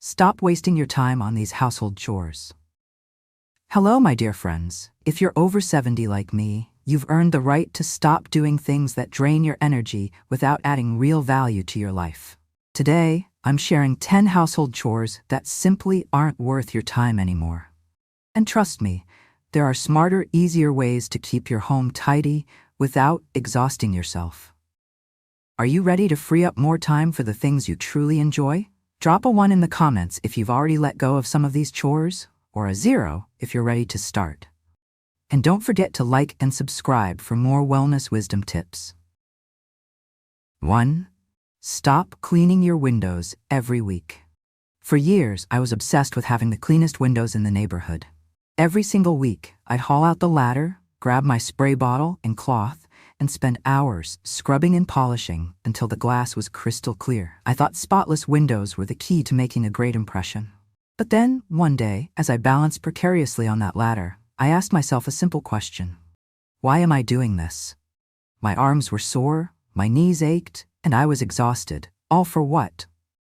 Stop wasting your time on these household chores. Hello, my dear friends. If you're over 70 like me, you've earned the right to stop doing things that drain your energy without adding real value to your life. Today, I'm sharing 10 household chores that simply aren't worth your time anymore. And trust me, there are smarter, easier ways to keep your home tidy without exhausting yourself. Are you ready to free up more time for the things you truly enjoy? Drop a 1 in the comments if you've already let go of some of these chores, or a 0 if you're ready to start. And don't forget to like and subscribe for more wellness wisdom tips. 1. Stop cleaning your windows every week. For years, I was obsessed with having the cleanest windows in the neighborhood. Every single week, I'd haul out the ladder, grab my spray bottle and cloth, and spend hours scrubbing and polishing until the glass was crystal clear. I thought spotless windows were the key to making a great impression. But then, one day, as I balanced precariously on that ladder, I asked myself a simple question. Why am I doing this? My arms were sore, my knees ached, and I was exhausted. All for what?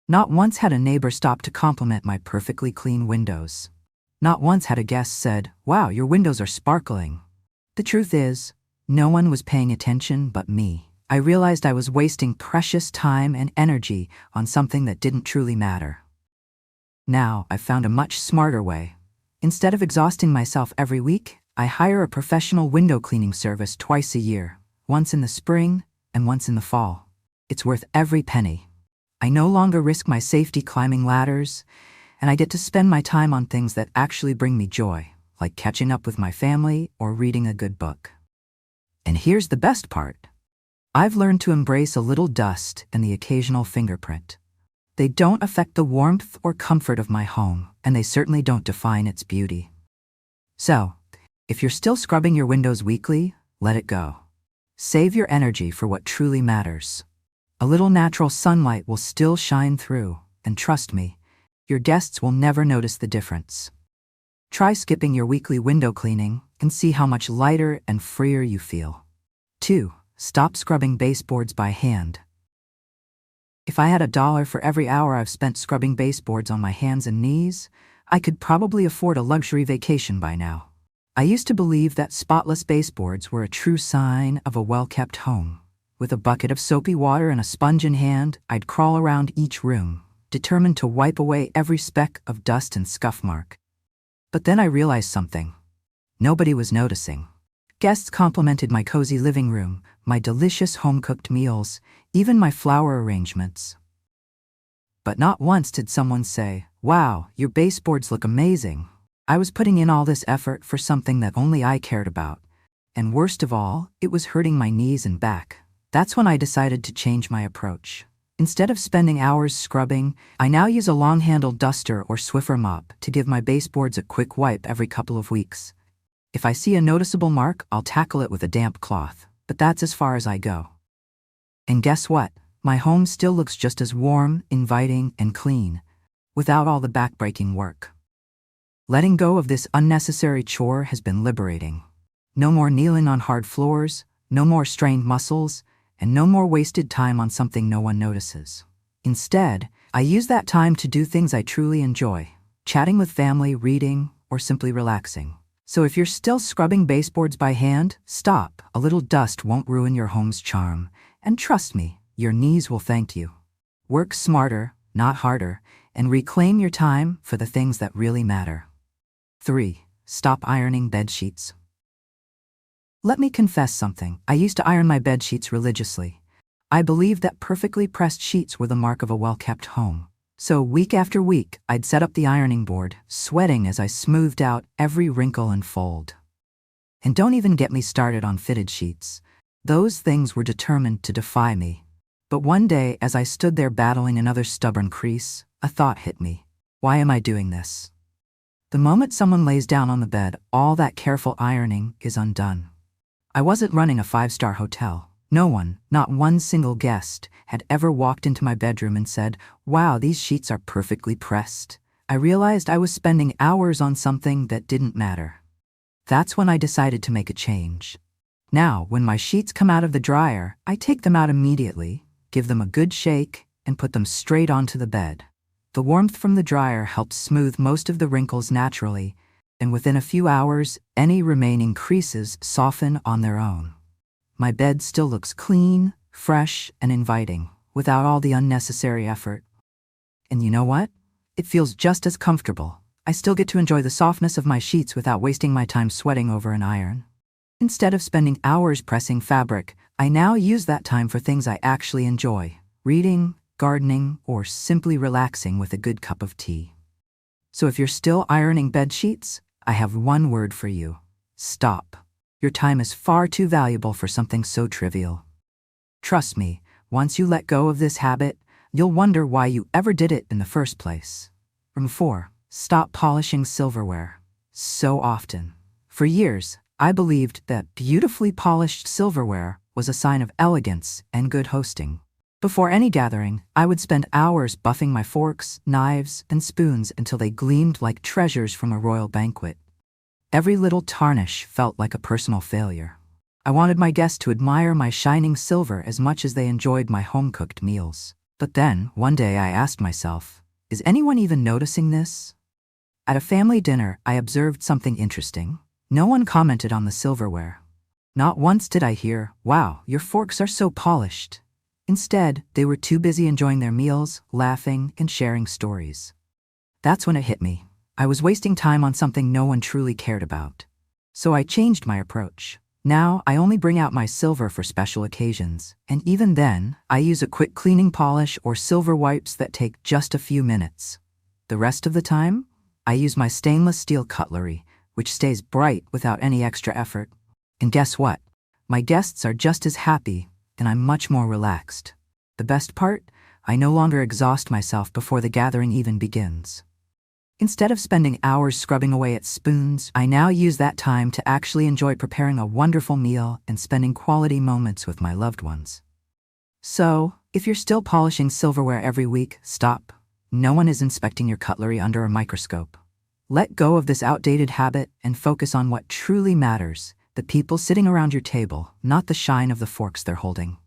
Not once had a neighbor stopped to compliment my perfectly clean windows. Not once had a guest said, "Wow, your windows are sparkling." The truth is, no one was paying attention but me. I realized I was wasting precious time and energy on something that didn't truly matter. Now, I've found a much smarter way. Instead of exhausting myself every week, I hire a professional window cleaning service twice a year, once in the spring and once in the fall. It's worth every penny. I no longer risk my safety climbing ladders, and I get to spend my time on things that actually bring me joy, like catching up with my family or reading a good book. And here's the best part. I've learned to embrace a little dust and the occasional fingerprint. They don't affect the warmth or comfort of my home, and they certainly don't define its beauty. So, if you're still scrubbing your windows weekly, let it go. Save your energy for what truly matters. A little natural sunlight will still shine through, and trust me, your guests will never notice the difference. Try skipping your weekly window cleaning and see how much lighter and freer you feel. 2. Stop scrubbing baseboards by hand. If I had $1 for every hour I've spent scrubbing baseboards on my hands and knees, I could probably afford a luxury vacation by now. I used to believe that spotless baseboards were a true sign of a well-kept home. With a bucket of soapy water and a sponge in hand, I'd crawl around each room, determined to wipe away every speck of dust and scuff mark. But then I realized something. Nobody was noticing. Guests complimented my cozy living room, my delicious home-cooked meals, even my flower arrangements. But not once did someone say, "Wow, your baseboards look amazing." I was putting in all this effort for something that only I cared about. And worst of all, it was hurting my knees and back. That's when I decided to change my approach. Instead of spending hours scrubbing, I now use a long-handled duster or Swiffer mop to give my baseboards a quick wipe every couple of weeks. If I see a noticeable mark, I'll tackle it with a damp cloth, but that's as far as I go. And guess what? My home still looks just as warm, inviting, and clean, without all the back-breaking work. Letting go of this unnecessary chore has been liberating. No more kneeling on hard floors, no more strained muscles, and no more wasted time on something no one notices. Instead, I use that time to do things I truly enjoy, chatting with family, reading, or simply relaxing. So if you're still scrubbing baseboards by hand, stop. A little dust won't ruin your home's charm. And trust me, your knees will thank you. Work smarter, not harder, and reclaim your time for the things that really matter. 3. Stop ironing bed sheets. Let me confess something. I used to iron my bed sheets religiously. I believed that perfectly pressed sheets were the mark of a well-kept home. So week after week, I'd set up the ironing board, sweating as I smoothed out every wrinkle and fold. And don't even get me started on fitted sheets. Those things were determined to defy me. But one day, as I stood there battling another stubborn crease, a thought hit me. Why am I doing this? The moment someone lays down on the bed, all that careful ironing is undone. I wasn't running a 5-star hotel. No one, not one single guest, had ever walked into my bedroom and said, "Wow, these sheets are perfectly pressed." I realized I was spending hours on something that didn't matter. That's when I decided to make a change. Now, when my sheets come out of the dryer, I take them out immediately, give them a good shake, and put them straight onto the bed. The warmth from the dryer helps smooth most of the wrinkles naturally, and within a few hours, any remaining creases soften on their own. My bed still looks clean, fresh, and inviting, without all the unnecessary effort. And you know what? It feels just as comfortable. I still get to enjoy the softness of my sheets without wasting my time sweating over an iron. Instead of spending hours pressing fabric, I now use that time for things I actually enjoy: reading, gardening, or simply relaxing with a good cup of tea. So if you're still ironing bed sheets, I have one word for you: stop. Your time is far too valuable for something so trivial. Trust me, once you let go of this habit, you'll wonder why you ever did it in the first place. 4. Stop polishing silverware. So often. For years, I believed that beautifully polished silverware was a sign of elegance and good hosting. Before any gathering, I would spend hours buffing my forks, knives, and spoons until they gleamed like treasures from a royal banquet. Every little tarnish felt like a personal failure. I wanted my guests to admire my shining silver as much as they enjoyed my home-cooked meals. But then, one day I asked myself, is anyone even noticing this? At a family dinner, I observed something interesting. No one commented on the silverware. Not once did I hear, "Wow, your forks are so polished." Instead, they were too busy enjoying their meals, laughing, and sharing stories. That's when it hit me. I was wasting time on something no one truly cared about. So I changed my approach. Now, I only bring out my silver for special occasions, and even then, I use a quick cleaning polish or silver wipes that take just a few minutes. The rest of the time, I use my stainless steel cutlery, which stays bright without any extra effort. And guess what? My guests are just as happy, and I'm much more relaxed. The best part? I no longer exhaust myself before the gathering even begins. Instead of spending hours scrubbing away at spoons, I now use that time to actually enjoy preparing a wonderful meal and spending quality moments with my loved ones. So, if you're still polishing silverware every week, stop. No one is inspecting your cutlery under a microscope. Let go of this outdated habit and focus on what truly matters: the people sitting around your table, not the shine of the forks they're holding.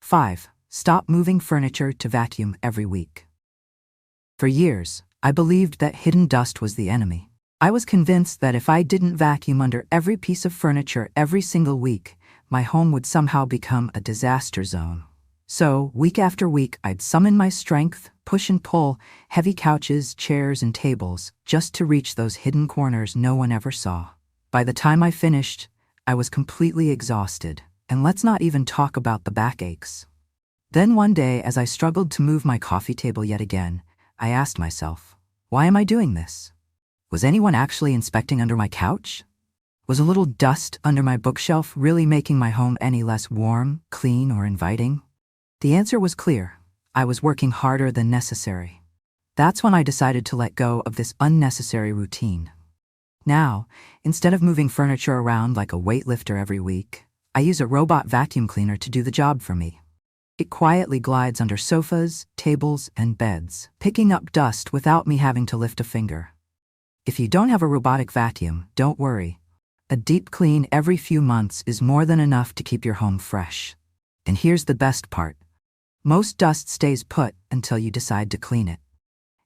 5. Stop moving furniture to vacuum every week. For years, I believed that hidden dust was the enemy. I was convinced that if I didn't vacuum under every piece of furniture every single week, my home would somehow become a disaster zone. So, week after week, I'd summon my strength, push and pull heavy couches, chairs, and tables just to reach those hidden corners no one ever saw. By the time I finished, I was completely exhausted, and let's not even talk about the backaches. Then one day, as I struggled to move my coffee table yet again, I asked myself, why am I doing this? Was anyone actually inspecting under my couch? Was a little dust under my bookshelf really making my home any less warm, clean, or inviting? The answer was clear. I was working harder than necessary. That's when I decided to let go of this unnecessary routine. Now, instead of moving furniture around like a weightlifter every week, I use a robot vacuum cleaner to do the job for me. It quietly glides under sofas, tables, and beds, picking up dust without me having to lift a finger. If you don't have a robotic vacuum, don't worry. A deep clean every few months is more than enough to keep your home fresh. And here's the best part. Most dust stays put until you decide to clean it.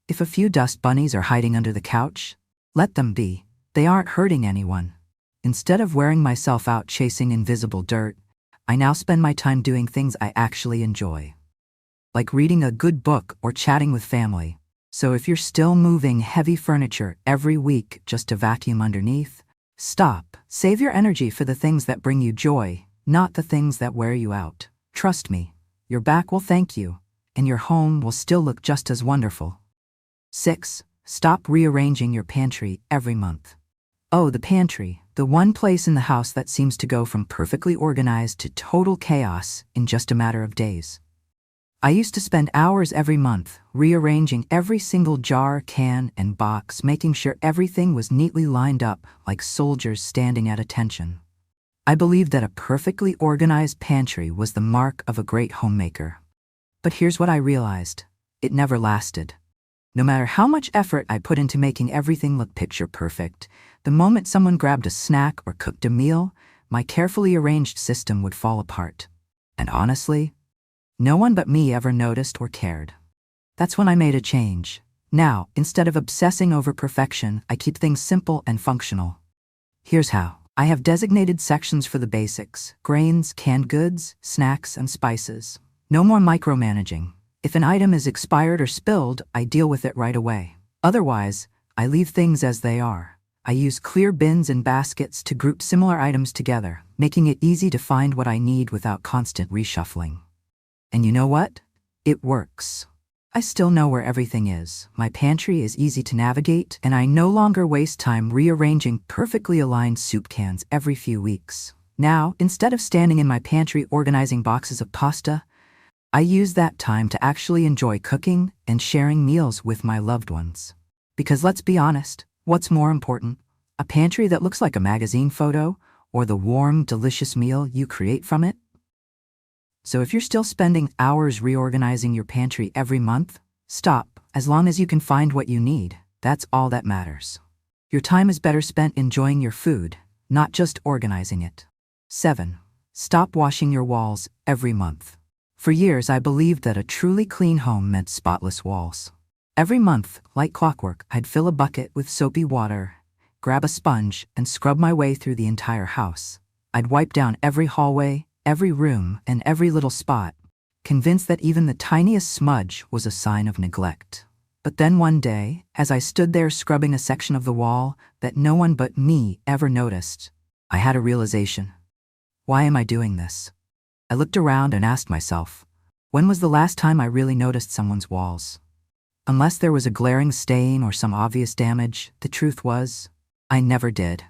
If a few dust bunnies are hiding under the couch, let them be. They aren't hurting anyone. Instead of wearing myself out chasing invisible dirt, I now spend my time doing things I actually enjoy, like reading a good book or chatting with family. So if you're still moving heavy furniture every week just to vacuum underneath, stop. Save your energy for the things that bring you joy, not the things that wear you out. Trust me, your back will thank you, and your home will still look just as wonderful. 6. Stop rearranging your pantry every month. Oh, the pantry, the one place in the house that seems to go from perfectly organized to total chaos in just a matter of days. I used to spend hours every month rearranging every single jar, can, and box, making sure everything was neatly lined up like soldiers standing at attention. I believed that a perfectly organized pantry was the mark of a great homemaker. But here's what I realized. It never lasted. No matter how much effort I put into making everything look picture perfect, the moment someone grabbed a snack or cooked a meal, my carefully arranged system would fall apart. And honestly, no one but me ever noticed or cared. That's when I made a change. Now, instead of obsessing over perfection, I keep things simple and functional. Here's how. I have designated sections for the basics: grains, canned goods, snacks, and spices. No more micromanaging. If an item is expired or spilled, I deal with it right away. Otherwise, I leave things as they are. I use clear bins and baskets to group similar items together, making it easy to find what I need without constant reshuffling. And you know what? It works. I still know where everything is. My pantry is easy to navigate, and I no longer waste time rearranging perfectly aligned soup cans every few weeks. Now, instead of standing in my pantry organizing boxes of pasta, I use that time to actually enjoy cooking and sharing meals with my loved ones. Because let's be honest, what's more important? A pantry that looks like a magazine photo, or the warm, delicious meal you create from it? So if you're still spending hours reorganizing your pantry every month, stop. As long as you can find what you need, that's all that matters. Your time is better spent enjoying your food, not just organizing it. 7. Stop washing your walls every month. For years, I believed that a truly clean home meant spotless walls. Every month, like clockwork, I'd fill a bucket with soapy water, grab a sponge, and scrub my way through the entire house. I'd wipe down every hallway, every room, and every little spot, convinced that even the tiniest smudge was a sign of neglect. But then one day, as I stood there scrubbing a section of the wall that no one but me ever noticed, I had a realization. Why am I doing this? I looked around and asked myself, when was the last time I really noticed someone's walls? Unless there was a glaring stain or some obvious damage, the truth was, I never did.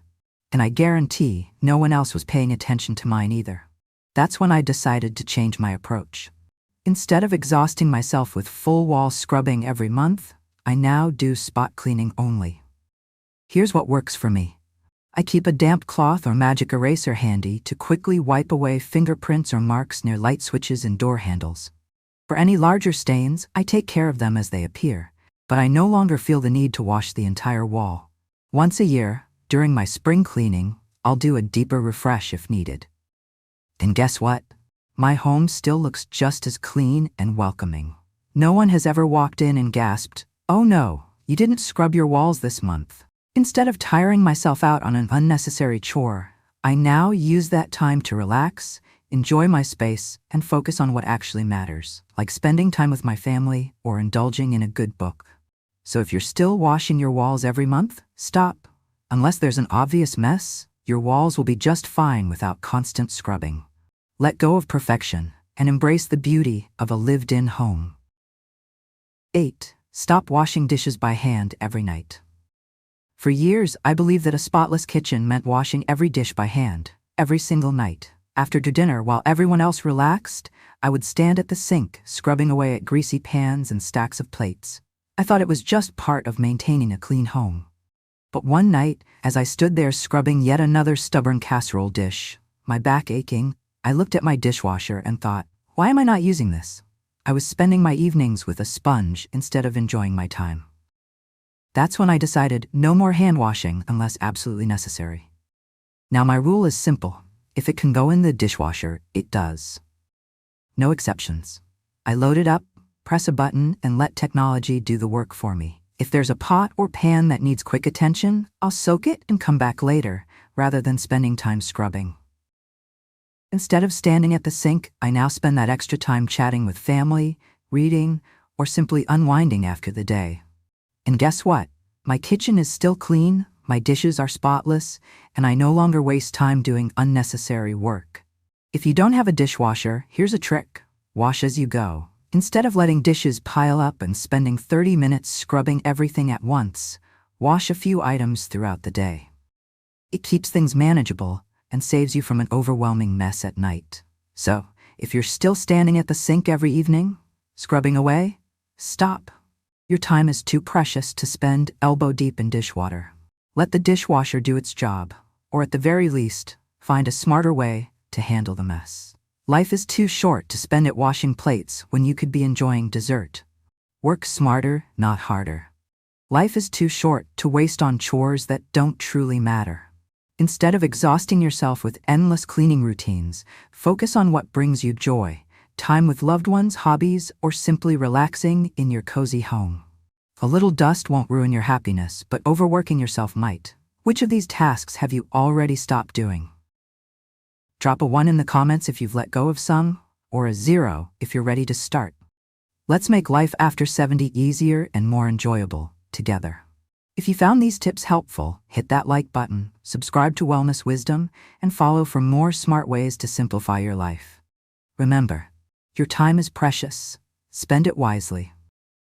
And I guarantee no one else was paying attention to mine either. That's when I decided to change my approach. Instead of exhausting myself with full wall scrubbing every month, I now do spot cleaning only. Here's what works for me. I keep a damp cloth or magic eraser handy to quickly wipe away fingerprints or marks near light switches and door handles. For any larger stains, I take care of them as they appear, but I no longer feel the need to wash the entire wall. Once a year, during my spring cleaning, I'll do a deeper refresh if needed. And guess what? My home still looks just as clean and welcoming. No one has ever walked in and gasped, "Oh no, you didn't scrub your walls this month." Instead of tiring myself out on an unnecessary chore, I now use that time to relax, enjoy my space, and focus on what actually matters, like spending time with my family or indulging in a good book. So if you're still washing your walls every month, stop. Unless there's an obvious mess, your walls will be just fine without constant scrubbing. Let go of perfection and embrace the beauty of a lived-in home. 8. Stop washing dishes by hand every night. For years, I believed that a spotless kitchen meant washing every dish by hand, every single night. After dinner, while everyone else relaxed, I would stand at the sink, scrubbing away at greasy pans and stacks of plates. I thought it was just part of maintaining a clean home. But one night, as I stood there scrubbing yet another stubborn casserole dish, my back aching, I looked at my dishwasher and thought, why am I not using this? I was spending my evenings with a sponge instead of enjoying my time. That's when I decided no more hand washing unless absolutely necessary. Now my rule is simple. If it can go in the dishwasher, it does. No exceptions. I load it up, press a button, and let technology do the work for me. If there's a pot or pan that needs quick attention, I'll soak it and come back later, rather than spending time scrubbing. Instead of standing at the sink, I now spend that extra time chatting with family, reading, or simply unwinding after the day. And guess what? My kitchen is still clean, my dishes are spotless, and I no longer waste time doing unnecessary work. If you don't have a dishwasher, here's a trick. Wash as you go. Instead of letting dishes pile up and spending 30 minutes scrubbing everything at once, wash a few items throughout the day. It keeps things manageable and saves you from an overwhelming mess at night. So, if you're still standing at the sink every evening, scrubbing away, stop. Your time is too precious to spend elbow deep in dishwater. Let the dishwasher do its job, or at the very least, find a smarter way to handle the mess. Life is too short to spend it washing plates when you could be enjoying dessert. Work smarter, not harder. Life is too short to waste on chores that don't truly matter. Instead of exhausting yourself with endless cleaning routines, focus on what brings you joy, time with loved ones, hobbies, or simply relaxing in your cozy home. A little dust won't ruin your happiness, but overworking yourself might. Which of these tasks have you already stopped doing? Drop a 1 in the comments if you've let go of some, or a 0 if you're ready to start. Let's make life after 70 easier and more enjoyable together. If you found these tips helpful, hit that like button, subscribe to Wellness Wisdom, and follow for more smart ways to simplify your life. Remember, your time is precious. Spend it wisely.